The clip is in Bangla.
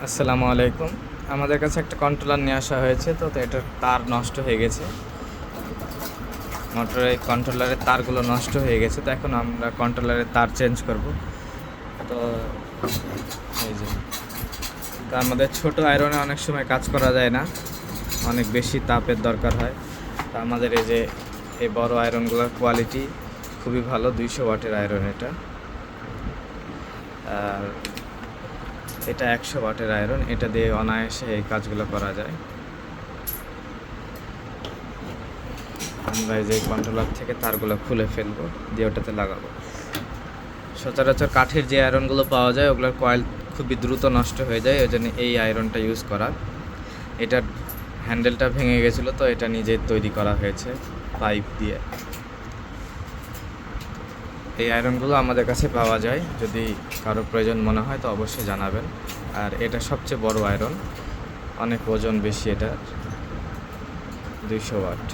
আসসালামু আলাইকুম। আমাদের কাছে একটা কন্ট্রোলার নিয়ে আসা হয়েছে, তো এটার তার নষ্ট হয়ে গেছে। মোটরের এই কন্ট্রোলারের তারগুলো নষ্ট হয়ে গেছে, তো এখন আমরা কন্ট্রোলারের তার চেঞ্জ করব। তো এই যে, তো আমাদের ছোট আয়রনে অনেক সময় কাজ করা যায় না, অনেক বেশি তাপের দরকার হয়। তো আমাদের এই বড় আয়রনগুলোর কোয়ালিটি খুবই ভালো, 200 ওয়াটের আয়রন এটা। আর এটা 100 ওয়াটের আয়রন, এটা দিয়ে অনায়াসে এই কাজগুলো করা যায়। আমরা এই যে কন্ট্রোলার থেকে তারগুলো খুলে ফেলবো, দিয়ে ওটাতে লাগাবো। সচরাচর কাঠের যে আয়রনগুলো পাওয়া যায় ওগুলোর কয়েল খুবই দ্রুত নষ্ট হয়ে যায়, ওই জন্য এই আয়রনটা ইউজ করা। এটার হ্যান্ডেলটা ভেঙে গেছিলো, তো এটা নিজে তৈরি করা হয়েছে পাইপ দিয়ে। এই আয়রনগুলো আমাদের কাছে পাওয়া যায়, যদি কারো প্রয়োজন মনে হয় তো অবশ্যই জানাবেন। আর এটা সবচেয়ে বড় আয়রন, অনেক ওজন বেশি, এটা 200 ওয়াট।